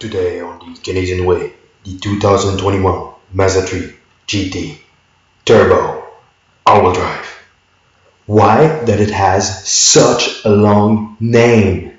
Today on the Canadian Way, the 2021 Mazda 3 GT Turbo all-wheel drive. Why that it has such a long name?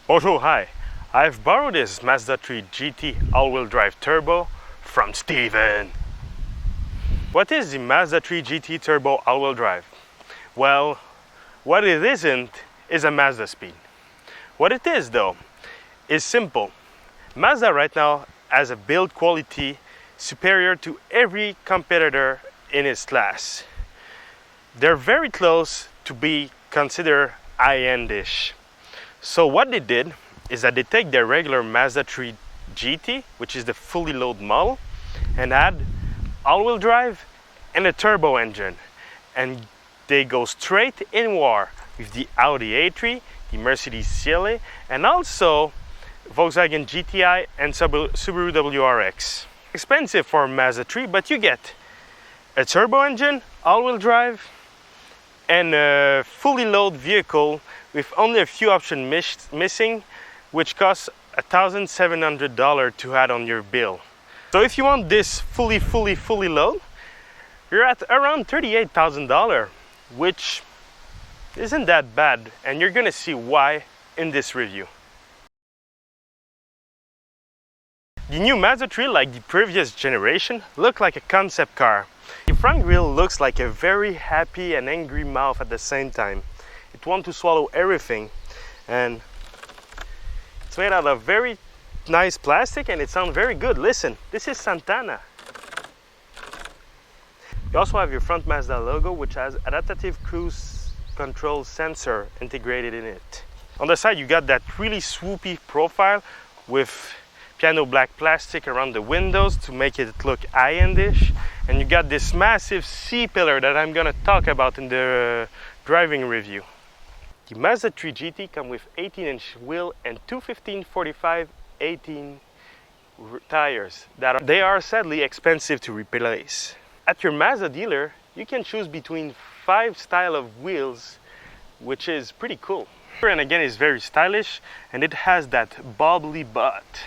Bonjour, hi. I've borrowed this Mazda 3 GT all-wheel drive turbo from Steven. What is the Mazda 3 GT turbo all-wheel drive? Well, what it isn't is a Mazda speed. What it is though is simple. Mazda right now has a build quality superior to every competitor in its class. They're very close to be considered high-endish. So what they did is that they take their regular Mazda 3 GT, which is the fully loaded model, and add all-wheel drive and a turbo engine. And they go straight in war with the Audi A3, the Mercedes CLA, and also Volkswagen GTI and Subaru WRX. Expensive for Mazda 3, but you get a turbo engine, all-wheel drive, and a fully loaded vehicle with only a few options missing, which costs $1,700 to add on your bill. So if you want this fully load, you're at around $38,000, which isn't that bad, and you're gonna see why in this review. The new Mazda 3, like the previous generation, look like a concept car. The front grille looks like a very happy and angry mouth at the same time. It wants to swallow everything, and it's made out of very nice plastic and it sounds very good. Listen, this is Santana. You also have your front Mazda logo, which has adaptive cruise control sensor integrated in it. On the side you got that really swoopy profile with piano black plastic around the windows to make it look high-endish, and you got this massive C-pillar that I'm gonna talk about in the driving review. The Mazda 3 GT comes with 18-inch wheel and two 15/45/18 tires they are sadly expensive to replace. At your Mazda dealer, you can choose between 5 styles of wheels, which is pretty cool. And again, it's very stylish and it has that bobbly butt.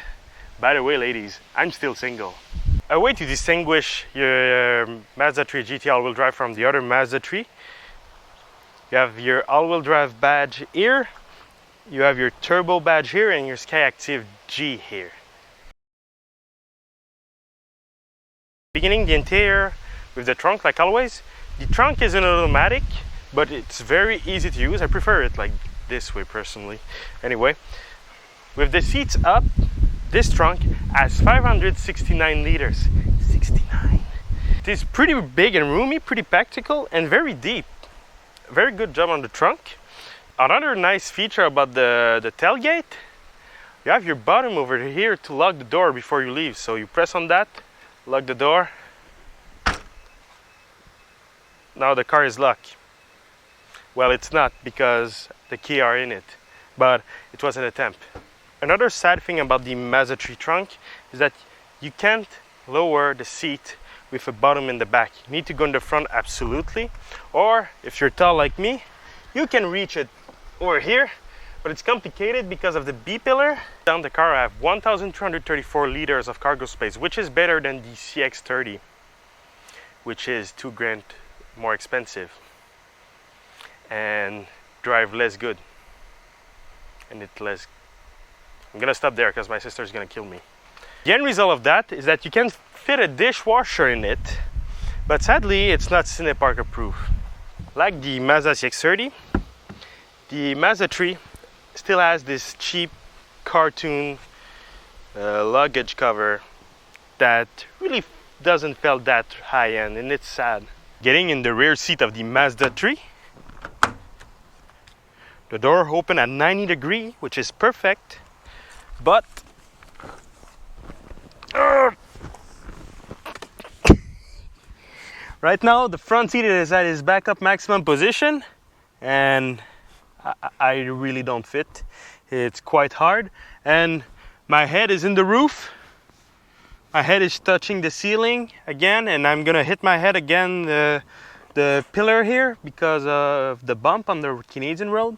By the way, ladies, I'm still single. A way to distinguish your Mazda 3 GT all-wheel drive from the other Mazda 3, you have your all-wheel drive badge here, you have your turbo badge here, and your Sky Active G here. Beginning the interior with the trunk, like always. The trunk is an automatic, but it's very easy to use. I prefer it like this way personally. Anyway, with the seats up, this trunk has 569 liters. 69. It is pretty big and roomy, pretty practical, and very deep. Very good job on the trunk. Another nice feature about the tailgate, you have your bottom over here to lock the door before you leave. So you press on that, lock the door. Now the car is locked. Well, it's not because the key are in it, but it was an attempt. Another sad thing about the Mazda 3 trunk is that you can't lower the seat with a bottom in the back. You need to go in the front, absolutely. Or if you're tall like me, you can reach it over here, but it's complicated because of the B-pillar. Down the car, I have 1,234 liters of cargo space, which is better than the CX-30, which is $2,000 more expensive and drive less good, and I'm gonna stop there because my sister's gonna kill me. The end result of that is that you can fit a dishwasher in it, but sadly it's not Cinepark approved. Like the Mazda CX-30, the Mazda 3 still has this cheap cartoon luggage cover that really doesn't feel that high-end, and it's sad. Getting in the rear seat of the Mazda 3, the door open at 90 degrees, which is perfect, but right now the front seat is at its backup maximum position, and I really don't fit. It's quite hard, and my head is in the roof. My head is touching the ceiling again, and I'm gonna hit my head again the pillar here because of the bump on the Canadian road.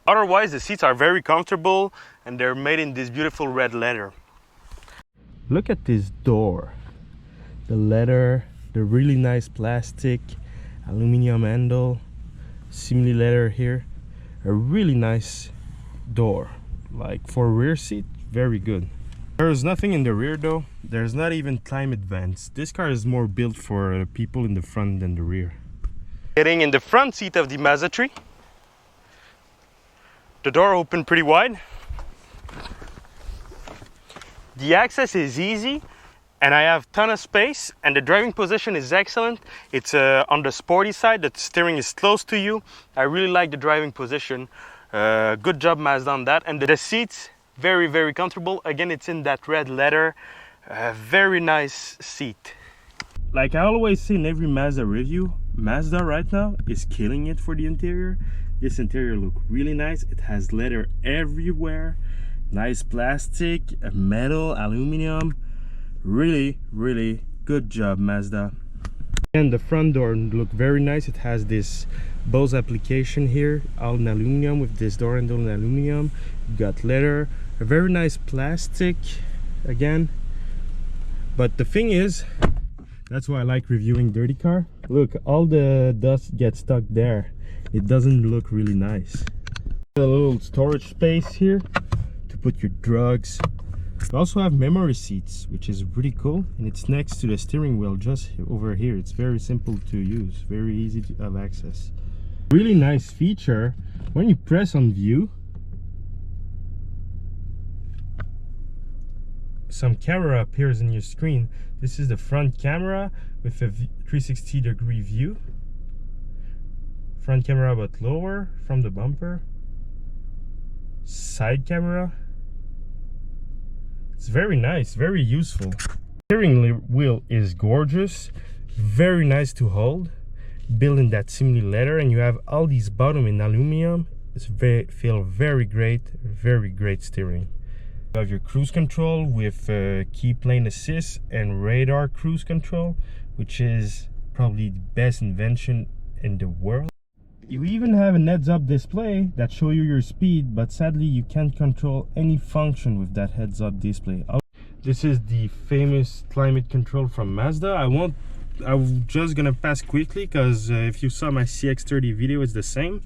Otherwise, the seats are very comfortable and they're made in this beautiful red leather. Look at this door. The leather, the really nice plastic, aluminum handle, simili leather here. A really nice door. Like for rear seat, very good. There's nothing in the rear though. There's not even climate vents. This car is more built for people in the front than the rear. Getting in the front seat of the Mazda 3. The door opened pretty wide. The access is easy and I have a ton of space and the driving position is excellent. It's on the sporty side, the steering is close to you. I really like the driving position. Good job Mazda on that. And the seats, very, very comfortable. Again, it's in that red leather. Very nice seat. Like I always say in every Mazda review, Mazda right now is killing it for the interior. This interior looks really nice. It has leather everywhere. Nice plastic, metal, aluminum. Really, really good job, Mazda. And the front door look very nice. It has this Bose application here, all in aluminum with this door handle in aluminum. You got leather, a very nice plastic again. But the thing is, that's why I like reviewing dirty car. Look, all the dust gets stuck there. It doesn't look really nice. A little storage space here to put your drugs. You also have memory seats, which is really cool, and it's next to the steering wheel just over here. It's very simple to use, very easy to have access. Really nice feature, when you press on view, some camera appears in your screen. This is the front camera with a 360-degree view. Front camera but lower from the bumper. Side camera. It's very nice, very useful. Steering wheel is gorgeous, very nice to hold. Built in that simili leather, and you have all these bottom in aluminum. It's feel very great steering. You have your cruise control with key plane assist and radar cruise control, which is probably the best invention in the world. You even have a heads-up display that shows you your speed, but sadly you can't control any function with that heads-up display. This is the famous climate control from Mazda. I'm just gonna pass quickly because if you saw my CX-30 video, it's the same.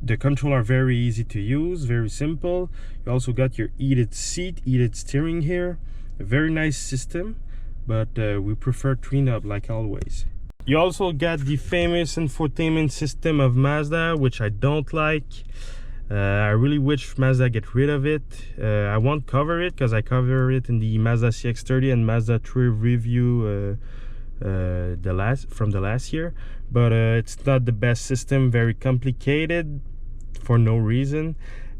The controls are very easy to use, very simple. You also got your heated seat, heated steering here. A very nice system, but we prefer tune-up like always. You also got the famous infotainment system of Mazda, which I don't like. I really wish Mazda get rid of it. I won't cover it because I cover it in the Mazda CX-30 and Mazda 3 review from the last year. But it's not the best system, very complicated for no reason.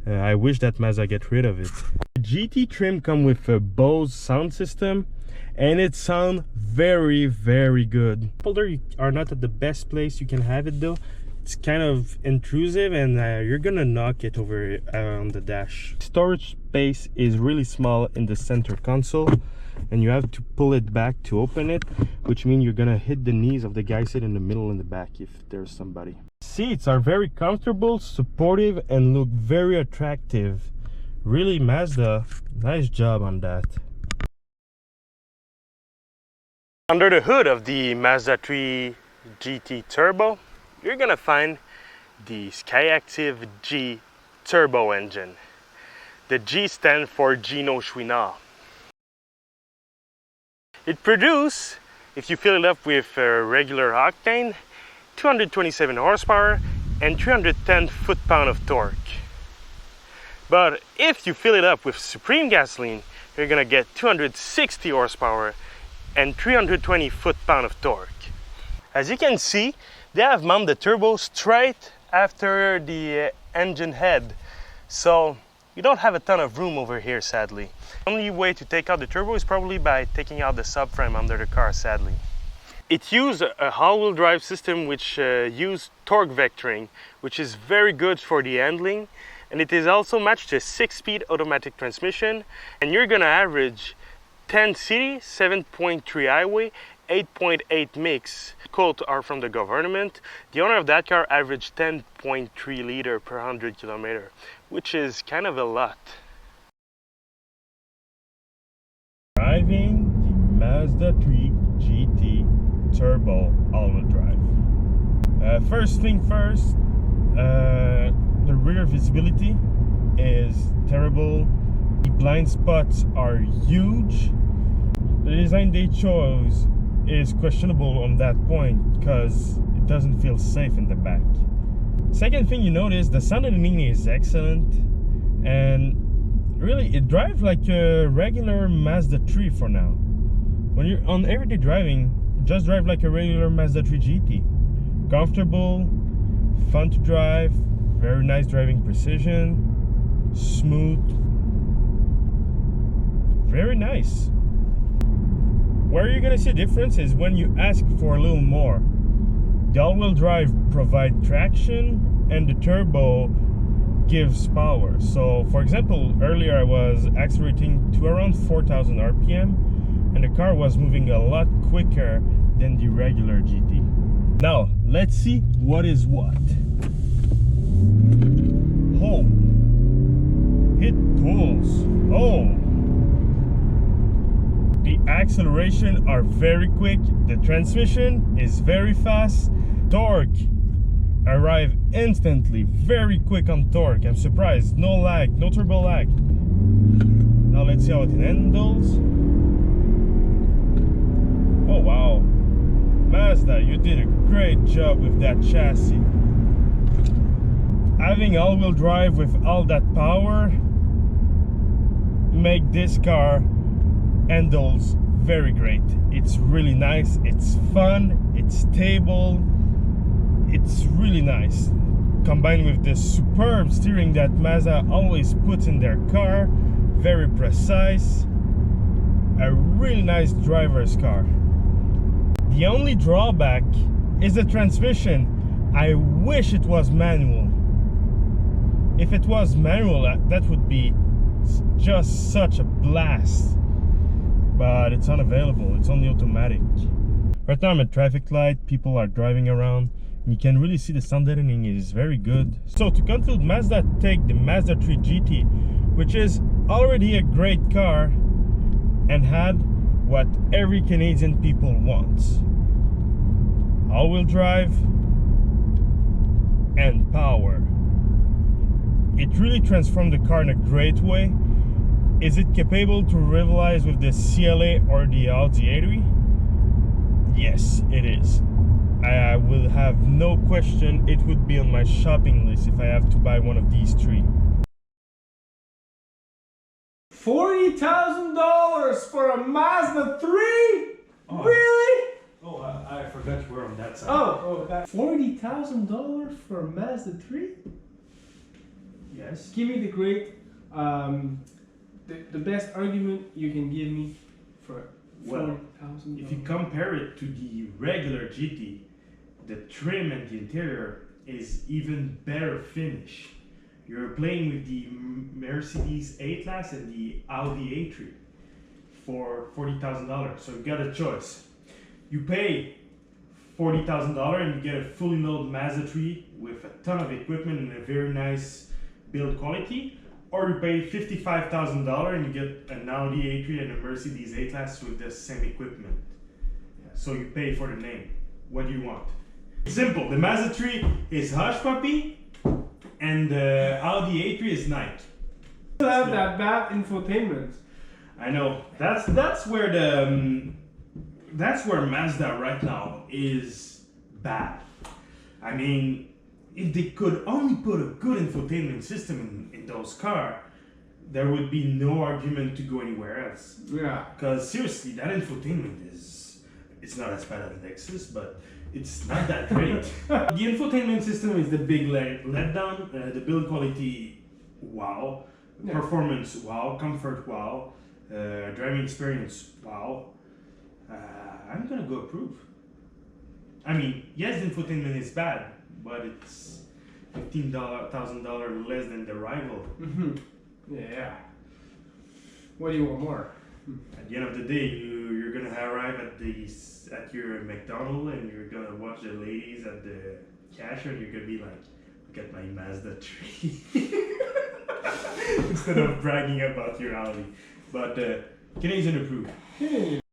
I wish that Mazda get rid of it. The GT trim comes with a Bose sound system, and it sounds very good. Holder are not at the best place you can have it though. It's kind of intrusive, and you're gonna knock it over on the dash. Storage space is really small in the center console, and you have to pull it back to open it, which means you're gonna hit the knees of the guy sitting in the middle and the back if there's somebody. Seats are very comfortable, supportive, and look very attractive. Really, Mazda, nice job on that. Under the hood of the Mazda 3 GT Turbo, you're gonna find the Skyactiv G turbo engine. The G stands for Gino Chouinard. It produces, if you fill it up with regular octane, 227 horsepower and 310 foot-pound of torque. But if you fill it up with Supreme gasoline, you're gonna get 260 horsepower and 320 foot-pound of torque. As you can see, they have mounted the turbo straight after the engine head, so you don't have a ton of room over here, sadly. The only way to take out the turbo is probably by taking out the subframe under the car, sadly. It uses a all-wheel drive system which uses torque vectoring, which is very good for the handling, and it is also matched to a 6-speed automatic transmission, and you're gonna average 10 city, 7.3 highway, 8.8 mix. Quotes are from the government. The owner of that car averaged 10.3 liter per 100 kilometer, which is kind of a lot. Driving the Mazda 3 GT Turbo all-wheel drive. First thing first, the rear visibility is terrible. The blind spots are huge. The design they chose is questionable on that point because it doesn't feel safe in the back. Second thing you notice, the sound editing is excellent, and really it drives like a regular Mazda 3 for now. When you're on everyday driving, just drive like a regular Mazda 3 GT. Comfortable, fun to drive, very nice driving precision, smooth, very nice. Where you're gonna see a difference is when you ask for a little more. The all-wheel drive provides traction and the turbo gives power. So for example, earlier I was accelerating to around 4,000 RPM and the car was moving a lot quicker than the regular GT. Now let's see what is what. Oh, it pulls. Oh, the acceleration are very quick, the transmission is very fast, torque arrive instantly, very quick on torque. I'm surprised, no lag, no turbo lag. Now let's see how it handles. Oh wow, Mazda, you did a great job with that chassis. Having all-wheel drive with all that power make this car handles very great. It's really nice, it's fun, it's stable, it's really nice. Combined with the superb steering that Mazda always puts in their car, very precise, a really nice driver's car. The only drawback is the transmission. I wish it was manual. If it was manual, that would be just such a blast. But it's unavailable, it's only automatic. Right now I'm at traffic light, people are driving around. You can really see the sound deadening is very good. So to conclude, Mazda take the Mazda 3 GT, which is already a great car, and had what every Canadian people wants. All-wheel drive and power. It really transformed the car in a great way. Is it capable to rivalize with the CLA or the Audi A3? Yes, it is. I will have no question it would be on my shopping list if I have to buy one of these three. $40,000 for a Mazda 3? Oh. Really? Oh, I forgot you were on that side. That $40,000 for a Mazda 3? Yes. Give me the great, the best argument you can give me for $40,000. If you compare it to the regular GT, the trim and the interior is even better finish. You're playing with the Mercedes A-Class and the Audi A3 for $40,000. So you got a choice. You pay $40,000 and you get a fully loaded Mazda 3 with a ton of equipment and a very nice build quality, or you pay $55,000 and you get an Audi A3 and a Mercedes A-Class with the same equipment. So you pay for the name. What do you want? Simple. The Mazda 3 is Hush Puppy and the Audi A3 is Nike. You have that bad infotainment. I know. That's where the that's where Mazda right now is bad. I mean, if they could only put a good infotainment system in those cars, there would be no argument to go anywhere else. Yeah. Because seriously, that infotainment it's not as bad as Lexus, but it's not that great. The infotainment system is the big letdown. The build quality, wow. Yeah. Performance, wow. Comfort, wow. Driving experience, wow. I'm gonna go approve. I mean, yes, the infotainment is bad, but it's $15,000 less than the rival. Yeah. What do you want more? At the end of the day, you're gonna arrive at your McDonald's and you're gonna watch the ladies at the cashier and you're gonna be like, look at my Mazda 3. Instead of bragging about your Audi. But Canadian approved.